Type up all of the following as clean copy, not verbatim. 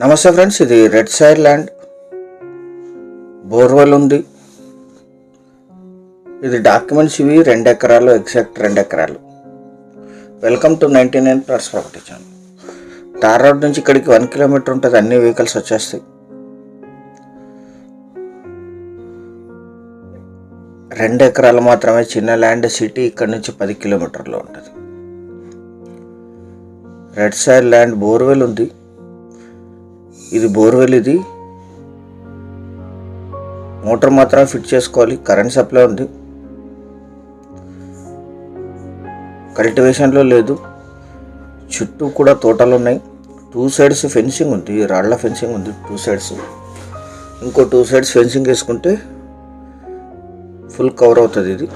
నమస్తే ఫ్రెండ్స్, ఇది red side land. Borewell ఉంది. ఇది డాక్యుమెంట్స్ ఇవి 2 ఎకరాలు, ఎగ్జాక్ట్ 2 ఎకరాలు. Welcome to 99 plots property channel. Tar road నుంచి ఇక్కడికి 1 కిలోమీటర్ ఉంటుంది. అన్ని వెహికల్స్ వచ్చేస్తాయి. 2 ఎకరాలు మాత్రమే, చిన్న ల్యాండ్. సిటీ ఇక్కడ నుంచి 10 కిలోమీటర్లో ఉంటుంది. Red side land. బోర్వెల్ ఉంది. ఇది బోర్వెల్. ఇది మోటార్ మాత్రమే ఫిట్ చేసుకోవాలి. కరెంట్ సప్లై ఉంది. కల్టివేషన్లో లేదు. చుట్టూ కూడా తోటలు ఉన్నాయి. 2 సైడ్స్ ఫెన్సింగ్ ఉంది. రాళ్ల ఫెన్సింగ్ ఉంది 2 సైడ్స్. ఇంకో 2 సైడ్స్ ఫెన్సింగ్ వేసుకుంటే ఫుల్ కవర్ అవుతుంది. ఇది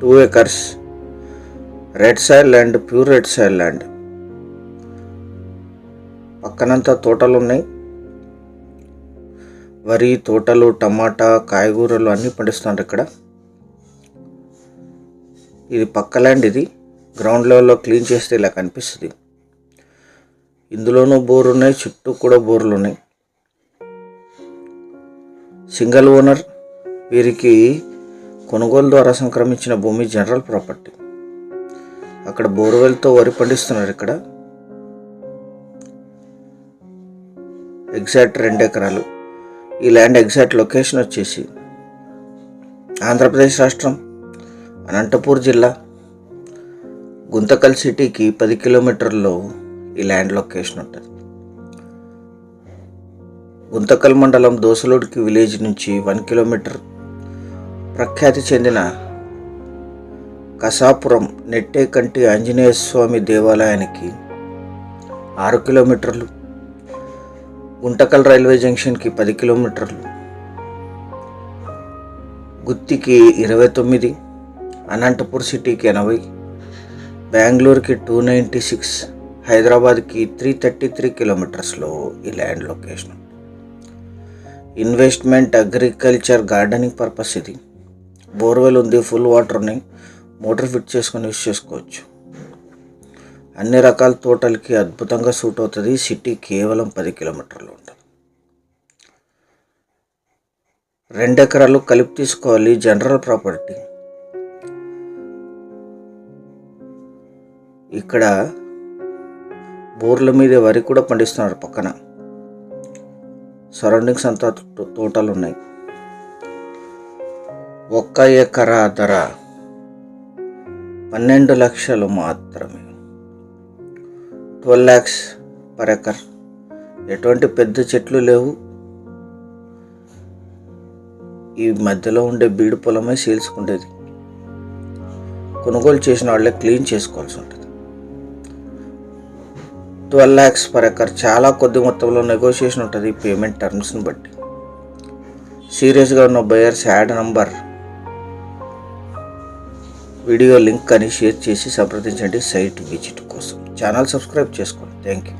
2 acres red side land, pure red side land. పక్కనంతా తోటలు ఉన్నాయి. వరి తోటలు, టమాటా, కాయగూరలు అన్నీ పండిస్తున్నారు ఇక్కడ. ఇది పక్క ల్యాండ్. ఇది గ్రౌండ్ లెవెల్లో క్లీన్ చేస్తే ఇలా కనిపిస్తుంది. ఇందులోనూ బోర్ ఉన్నాయి, చుట్టూ కూడా బోర్లు ఉన్నాయి. Single owner. వీరికి కొనుగోలు ద్వారా సంక్రమించిన భూమి జనరల్ ప్రాపర్టీ. అక్కడ బోర్వెల్తో వరి పండిస్తున్నారు. ఇక్కడ ఎగ్జాక్ట్ 2 ఎకరాలు. ఈ ల్యాండ్ ఎగ్జాక్ట్ లొకేషన్ వచ్చేసి ఆంధ్రప్రదేశ్ రాష్ట్రం, అనంతపూర్ జిల్లా, గుంతకల్ సిటీకి 10 కిలోమీటర్లో ఈ ల్యాండ్ లొకేషన్ ఉంటుంది. గుంతకల్ మండలం దోసలోడ్కి విలేజ్ నుంచి 1 కిలోమీటర్. ప్రఖ్యాతి చెందిన కసాపురం నెట్టేకంటి ఆంజనేయ స్వామి దేవాలయానికి 6 కిలోమీటర్లు. గుంటకల్ రైల్వే జంక్షన్కి 10 కిలోమీటర్లు. గుత్తికి 29, అనంతపూర్ సిటీకి 80, బెంగళూరుకి 296, హైదరాబాద్కి 333 కిలోమీటర్స్లో ఈ land location. Investment, agriculture, gardening purpose. ఇది బోర్వెల్ ఉంది. ఫుల్ వాటర్ ఉన్నాయి. మోటార్ ఫిట్ చేసుకొని యూస్ చేసుకోవచ్చు. అన్ని రకాల తోటలకి అద్భుతంగా సూట్ అవుతుంది. సిటీ కేవలం 10 కిలోమీటర్లు ఉంటుంది. 2 ఎకరాలు కలిపి తీసుకోవాలి. General property. ఇక్కడ బోర్ల మీద వరి కూడా పండిస్తున్నారు. పక్కన సరౌండింగ్స్ అంతా తోటలు ఉన్నాయి. 1 ఎకరా ధర 12 లక్షలు మాత్రమే. 12 lakhs per ఎకర్. ఎటువంటి పెద్ద చెట్లు లేవు. ఈ మధ్యలో ఉండే బీడు పొలమే సేల్చుకుండేది. కొనుగోలు చేసిన వాళ్ళే క్లీన్ చేసుకోవాల్సి ఉంటుంది. 12 lakhs per ఎకర్. చాలా కొద్ది మొత్తంలో నెగోషియేషన్ ఉంటుంది పేమెంట్ టర్మ్స్ని బట్టి. సీరియస్గా ఉన్న buyers add number, video link అని షేర్ చేసి సంప్రదించండి సైట్ విజిట్ కోసం. ఛానల్ సబ్స్క్రైబ్ చేసుకోండి. Thank you.